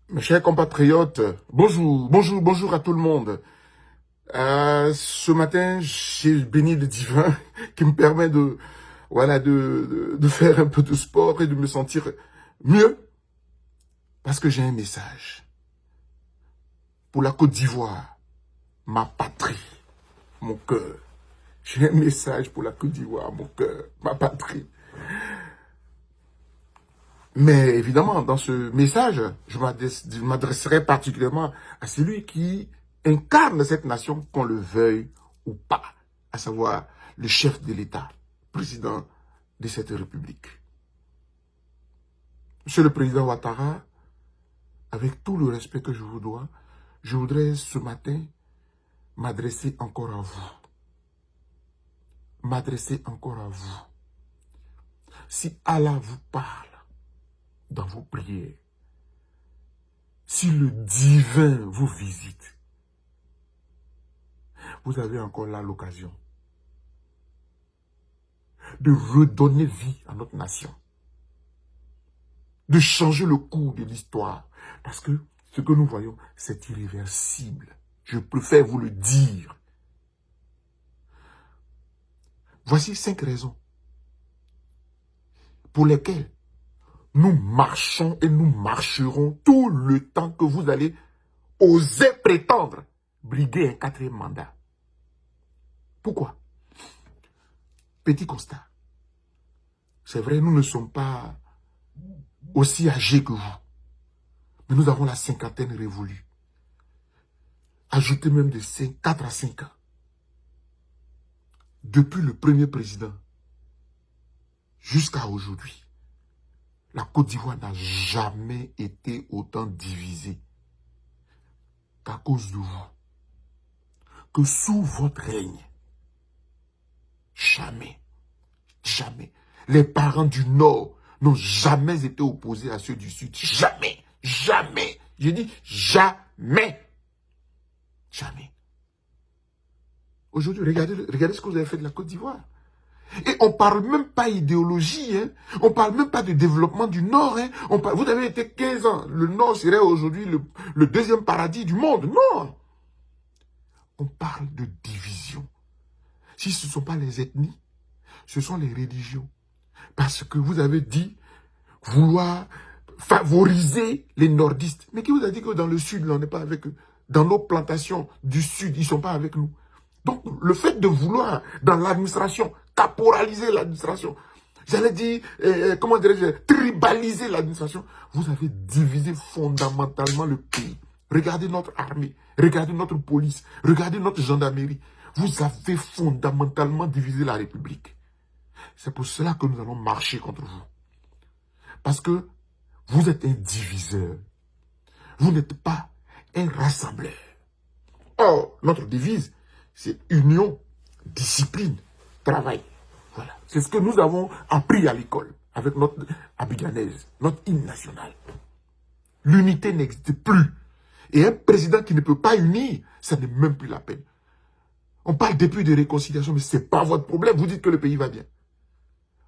Mes chers compatriotes, bonjour à tout le monde. Ce matin, j'ai béni le divin qui me permet de faire un peu de sport et de me sentir mieux parce que j'ai un message pour la Côte d'Ivoire, ma patrie, mon cœur. J'ai un message pour la Côte d'Ivoire, mon cœur, ma patrie. Mais évidemment, dans ce message, je m'adresserai particulièrement à celui qui incarne cette nation, qu'on le veuille ou pas, à savoir le chef de l'État, président de cette République. Monsieur le Président Ouattara, avec tout le respect que je vous dois, je voudrais ce matin m'adresser encore à vous. M'adresser encore à vous. Si Allah vous parle dans vos prières, si le divin vous visite, vous avez encore là l'occasion de redonner vie à notre nation, de changer le cours de l'histoire, parce que ce que nous voyons, c'est irréversible. Je préfère vous le dire. Voici 5 raisons pour lesquelles nous marchons et nous marcherons tout le temps que vous allez oser prétendre briguer un 4e mandat. Pourquoi? Petit constat. C'est vrai, nous ne sommes pas aussi âgés que vous. Mais nous avons la cinquantaine révolue. Ajoutez même de 4 à 5 ans. Depuis le premier président jusqu'à aujourd'hui, la Côte d'Ivoire n'a jamais été autant divisée qu'à cause de vous. Que sous votre règne, jamais, jamais, les parents du Nord n'ont jamais été opposés à ceux du Sud. Jamais, jamais. Je dis jamais. Jamais. Aujourd'hui, regardez ce que vous avez fait de la Côte d'Ivoire. Et on ne parle même pas idéologie, hein. On ne parle même pas de développement du Nord. Hein. Vous avez été 15 ans. Le Nord serait aujourd'hui le deuxième paradis du monde. Non. On parle de division. Si ce ne sont pas les ethnies, ce sont les religions. Parce que vous avez dit vouloir favoriser les nordistes. Mais qui vous a dit que dans le Sud, on n'est pas avec eux? Dans nos plantations du Sud, ils ne sont pas avec nous. Donc, le fait de vouloir, dans l'administration, caporaliser l'administration, j'allais dire, comment dirais-je, tribaliser l'administration, vous avez divisé fondamentalement le pays. Regardez notre armée, regardez notre police, regardez notre gendarmerie. Vous avez fondamentalement divisé la République. C'est pour cela que nous allons marcher contre vous. Parce que vous êtes un diviseur. Vous n'êtes pas un rassembleur. Or, notre devise, c'est union, discipline, travail. Voilà. C'est ce que nous avons appris à l'école avec notre abidjanaise, notre hymne national. L'unité n'existe plus. Et un président qui ne peut pas unir, ça n'est même plus la peine. On parle depuis de réconciliation, mais ce n'est pas votre problème. Vous dites que le pays va bien.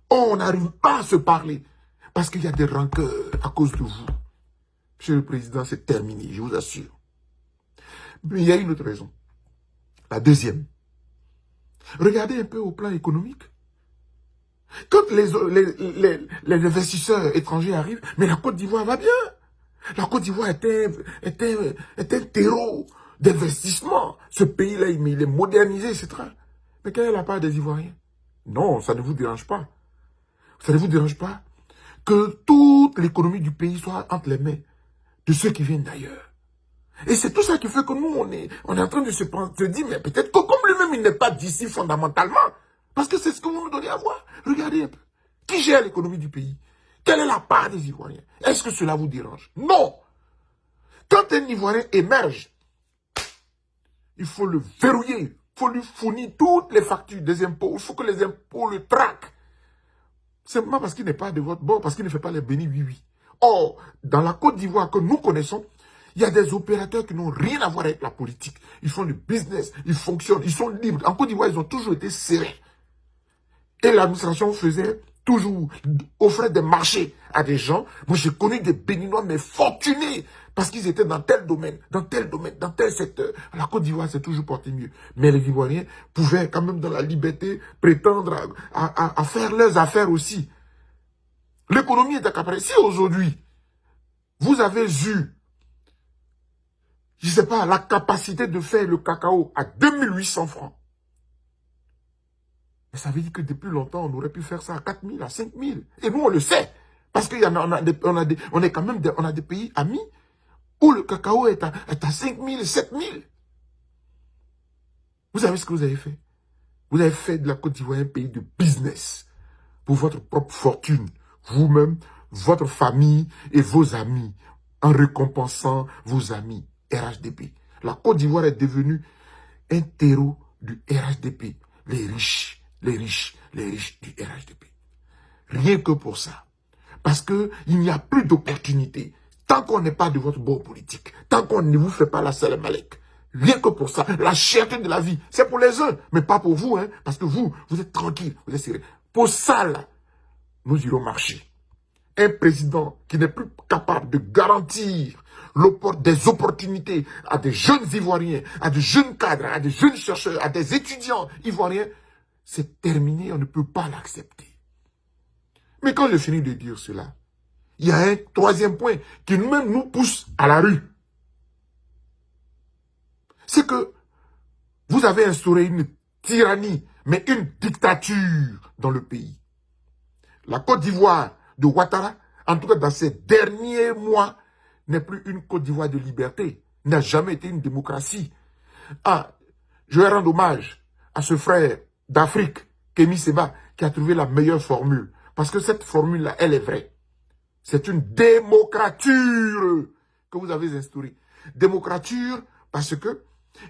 On n'arrive pas à se parler parce qu'il y a des rancœurs à cause de vous. Monsieur le Président, c'est terminé, je vous assure. Mais il y a une autre raison. La deuxième. Regardez un peu au plan économique. Quand les investisseurs étrangers arrivent, mais la Côte d'Ivoire va bien. La Côte d'Ivoire est un terreau d'investissement. Ce pays-là, il est modernisé, etc. Mais quelle est la part des Ivoiriens? Non, ça ne vous dérange pas. Ça ne vous dérange pas que toute l'économie du pays soit entre les mains de ceux qui viennent d'ailleurs. Et c'est tout ça qui fait que nous, on est en train de se dire, mais peut-être que comme lui-même, il n'est pas d'ici fondamentalement. Parce que c'est ce que vous nous donnez à voir. Regardez un peu. Qui gère l'économie du pays? Quelle est la part des Ivoiriens? Est-ce que cela vous dérange? Non. Quand un Ivoirien émerge, il faut le verrouiller. Il faut lui fournir toutes les factures des impôts. Il faut que les impôts le traquent. Simplement parce qu'il n'est pas de votre bord, parce qu'il ne fait pas les bénis oui-oui. Or, dans la Côte d'Ivoire que nous connaissons, il y a des opérateurs qui n'ont rien à voir avec la politique. Ils font du business, ils fonctionnent, ils sont libres. En Côte d'Ivoire, ils ont toujours été serrés. Et l'administration faisait toujours offrait des marchés à des gens. Moi, j'ai connu des Béninois, mais fortunés, parce qu'ils étaient dans tel domaine, dans tel domaine, dans tel secteur. La Côte d'Ivoire s'est toujours portée mieux. Mais les Ivoiriens pouvaient quand même, dans la liberté, prétendre à faire leurs affaires aussi. L'économie est accaparée. Si aujourd'hui, vous avez eu, je ne sais pas, la capacité de faire le cacao à 2800 francs, mais ça veut dire que depuis longtemps, on aurait pu faire ça à 4000, à 5000. Et nous, on le sait. Parce qu'il y en a, on est quand même on a des pays amis où le cacao est à 5000, 7000. Vous savez ce que vous avez fait? Vous avez fait de la Côte d'Ivoire un pays de business pour votre propre fortune, vous-même, votre famille et vos amis, en récompensant vos amis. RHDP. La Côte d'Ivoire est devenue un terreau du RHDP. Les riches du RHDP. Rien que pour ça. Parce qu'il n'y a plus d'opportunité. Tant qu'on n'est pas de votre bord politique, tant qu'on ne vous fait pas la salam alek. Rien que pour ça. La cherté de la vie, c'est pour les uns, mais pas pour vous. Hein, parce que vous êtes tranquille, vous êtes sérieux. Pour ça, là, nous irons marcher. Un président qui n'est plus capable de garantir des opportunités à des jeunes Ivoiriens, à des jeunes cadres, à des jeunes chercheurs, à des étudiants ivoiriens, c'est terminé, on ne peut pas l'accepter. Mais quand je finis de dire cela, il y a un troisième point qui même nous pousse à la rue. C'est que vous avez instauré une tyrannie, mais une dictature dans le pays. La Côte d'Ivoire de Ouattara, en tout cas dans ces derniers mois, n'est plus une Côte d'Ivoire de liberté, n'a jamais été une démocratie. Ah, je vais rendre hommage à ce frère d'Afrique, Kémy Séba, qui a trouvé la meilleure formule. Parce que cette formule-là, elle est vraie. C'est une démocrature que vous avez instaurée. Démocrature parce que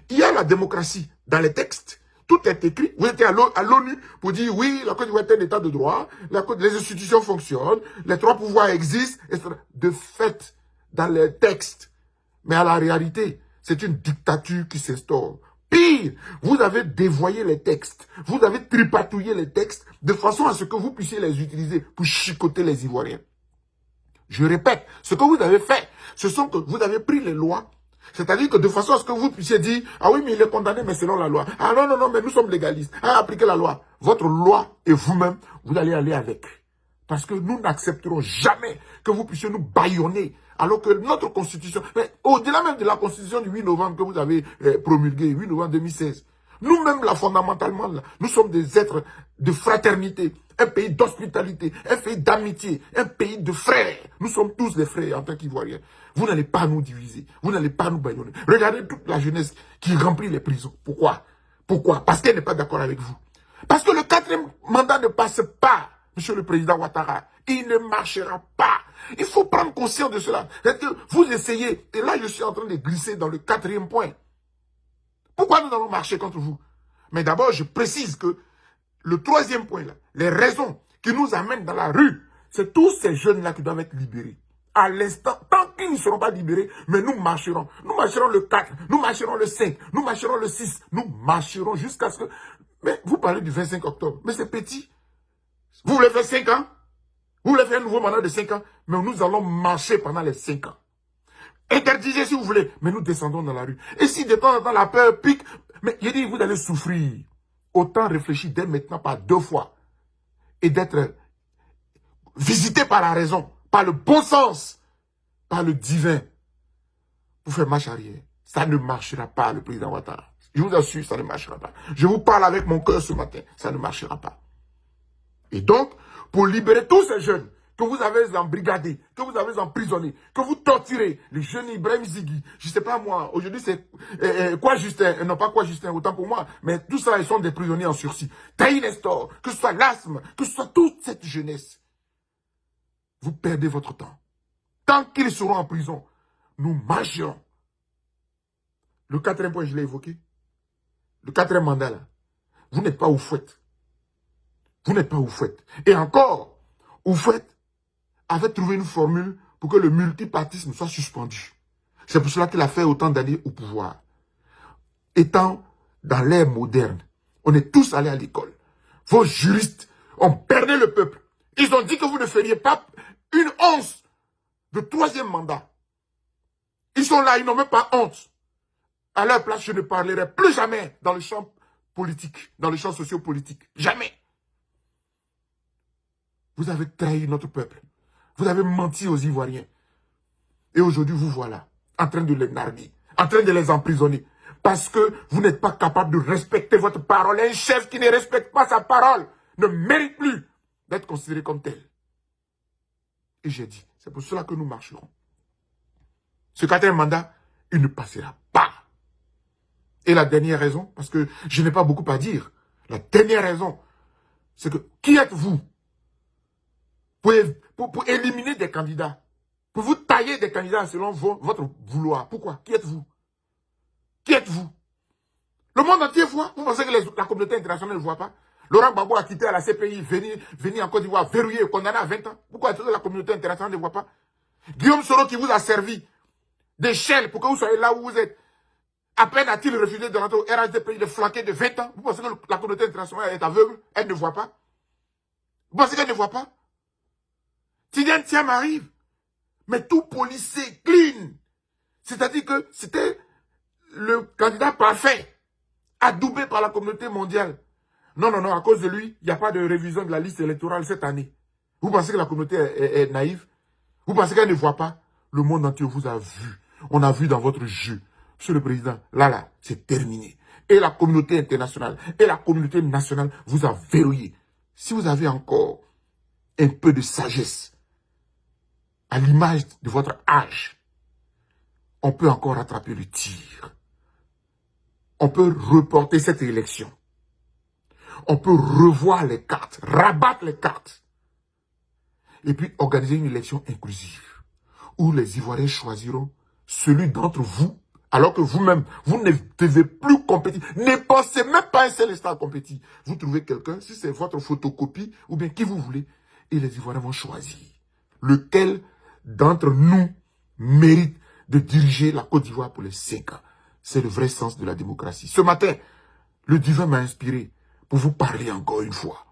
il y a la démocratie dans les textes. Tout est écrit. Vous êtes à l'ONU pour dire oui, la Côte d'Ivoire est un état de droit, les institutions fonctionnent, les trois pouvoirs existent, etc. De fait, dans les textes. Mais à la réalité, c'est une dictature qui s'instaure. Pire, vous avez dévoyé les textes, vous avez tripatouillé les textes de façon à ce que vous puissiez les utiliser pour chicoter les Ivoiriens. Je répète, ce que vous avez fait, ce sont que vous avez pris les lois, c'est-à-dire que de façon à ce que vous puissiez dire, ah oui, mais il est condamné, mais selon la loi. Ah non, non, non, mais nous sommes légalistes. Ah, appliquez la loi. Votre loi et vous-même, vous allez aller avec. Parce que nous n'accepterons jamais que vous puissiez nous bâillonner. Alors que notre constitution, au-delà même de la constitution du 8 novembre que vous avez promulguée, 8 novembre 2016, nous-mêmes, là, fondamentalement, là, nous sommes des êtres de fraternité, un pays d'hospitalité, un pays d'amitié, un pays de frères. Nous sommes tous des frères en tant qu'Ivoiriens. Vous n'allez pas nous diviser, vous n'allez pas nous bâillonner. Regardez toute la jeunesse qui remplit les prisons. Pourquoi? Pourquoi? Parce qu'elle n'est pas d'accord avec vous. Parce que le 4e mandat ne passe pas, Monsieur le Président Ouattara. Il ne marchera pas. Il faut prendre conscience de cela. C'est que vous essayez, et là je suis en train de glisser dans le 4e point. Pourquoi nous allons marcher contre vous? Mais d'abord, je précise que le 3e point, là, les raisons qui nous amènent dans la rue, c'est tous ces jeunes-là qui doivent être libérés. À l'instant, tant qu'ils ne seront pas libérés, mais nous marcherons. Nous marcherons le 4, nous marcherons le 5, nous marcherons le 6, nous marcherons jusqu'à ce que... Mais vous parlez du 25 octobre, mais c'est petit. Vous voulez faire 5 ans? Vous voulez faire un nouveau mandat de 5 ans? Mais nous allons marcher pendant les 5 ans. Interdisez si vous voulez, mais nous descendons dans la rue. Et si de temps en temps la peur pique, mais il dit vous allez souffrir. Autant réfléchir dès maintenant par 2 fois et d'être visité par la raison, par le bon sens, par le divin, pour faire marche arrière. Ça ne marchera pas, le président Ouattara. Je vous assure, ça ne marchera pas. Je vous parle avec mon cœur ce matin, ça ne marchera pas. Et donc, pour libérer tous ces jeunes que vous avez embrigadés, que vous avez emprisonnés, que vous torturez, les jeunes Ibrahim Zigui, je ne sais pas moi, aujourd'hui c'est quoi Justin, non pas quoi Justin, autant pour moi, mais tout ça, ils sont des prisonniers en sursis. Taï Nestor, que ce soit l'asthme, que ce soit toute cette jeunesse, vous perdez votre temps. Tant qu'ils seront en prison, nous marcherons. Le 4e point, je l'ai évoqué. Le 4e mandat, là, vous n'êtes pas au fouet. Vous n'êtes pas au fouet. Et encore, au fouet avait trouvé une formule pour que le multipartisme soit suspendu. C'est pour cela qu'il a fait autant d'années au pouvoir. Étant dans l'ère moderne, on est tous allés à l'école. Vos juristes ont berné le peuple. Ils ont dit que vous ne feriez pas une once de troisième mandat. Ils sont là, ils n'ont même pas honte. À leur place, je ne parlerai plus jamais dans le champ politique, dans le champ sociopolitique. Jamais. Vous avez trahi notre peuple. Vous avez menti aux Ivoiriens. Et aujourd'hui, vous voilà, en train de les narguer, en train de les emprisonner. Parce que vous n'êtes pas capable de respecter votre parole. Un chef qui ne respecte pas sa parole ne mérite plus d'être considéré comme tel. Et j'ai dit, c'est pour cela que nous marcherons. Ce quatrième mandat, il ne passera pas. Et la dernière raison, parce que je n'ai pas beaucoup à dire, la dernière raison, c'est que qui êtes-vous pour éliminer des candidats, pour vous tailler des candidats selon votre vouloir? Pourquoi? Qui êtes-vous? Qui êtes-vous? Le monde entier voit. Vous pensez que la communauté internationale ne voit pas? Laurent Gbagbo a quitté à la CPI, venu en Côte d'Ivoire, verrouillé, condamné à 20 ans. Pourquoi la communauté internationale ne voit pas? Guillaume Soro qui vous a servi d'échelle pour que vous soyez là où vous êtes. À peine a-t-il refusé de rentrer au RHDP, il est flanqué de 20 ans. Vous pensez que la communauté internationale est aveugle? Elle ne voit pas? Vous pensez qu'elle ne voit pas? Tidiane Thiam arrive, mais tout policé, clean. C'est-à-dire que c'était le candidat parfait, adoubé par la communauté mondiale. Non, non, non, à cause de lui, il n'y a pas de révision de la liste électorale cette année. Vous pensez que la communauté est naïve? Vous pensez qu'elle ne voit pas? Le monde entier vous a vu. On a vu dans votre jeu. Monsieur le Président, là, c'est terminé. Et la communauté internationale et la communauté nationale vous a verrouillé. Si vous avez encore un peu de sagesse, à l'image de votre âge, on peut encore rattraper le tir. On peut reporter cette élection. On peut revoir les cartes, rabattre les cartes. Et puis organiser une élection inclusive, où les Ivoiriens choisiront celui d'entre vous, alors que vous-même, vous ne devez plus compétir. Ne pensez même pas un seul instant à compétir. Vous trouvez quelqu'un, si c'est votre photocopie, ou bien qui vous voulez, et les Ivoiriens vont choisir lequel d'entre nous mérite de diriger la Côte d'Ivoire pour les 5 ans. C'est le vrai sens de la démocratie. Ce matin, le divin m'a inspiré pour vous parler encore une fois.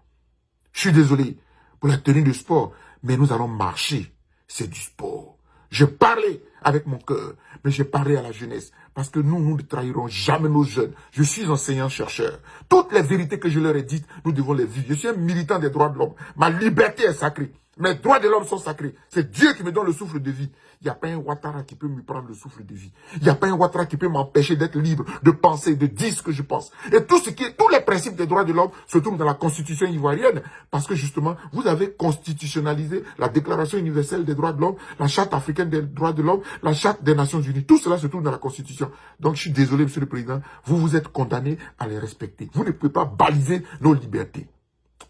Je suis désolé pour la tenue de sport, mais nous allons marcher. C'est du sport. Je parlais avec mon cœur, mais j'ai parlé à la jeunesse. Parce que nous ne trahirons jamais nos jeunes. Je suis enseignant-chercheur. Toutes les vérités que je leur ai dites, nous devons les vivre. Je suis un militant des droits de l'homme. Ma liberté est sacrée. Mes droits de l'homme sont sacrés. C'est Dieu qui me donne le souffle de vie. Il n'y a pas un Ouattara qui peut me prendre le souffle de vie. Il n'y a pas un Ouattara qui peut m'empêcher d'être libre, de penser, de dire ce que je pense. Et tous les principes des droits de l'homme se trouvent dans la Constitution ivoirienne. Parce que justement, vous avez constitutionnalisé la Déclaration universelle des droits de l'homme, la Charte africaine des droits de l'homme, la Charte des Nations unies. Tout cela se trouve dans la Constitution. Donc je suis désolé, Monsieur le Président, vous êtes condamné à les respecter. Vous ne pouvez pas baliser nos libertés.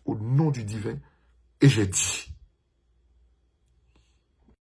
Au nom du divin, et j'ai dit,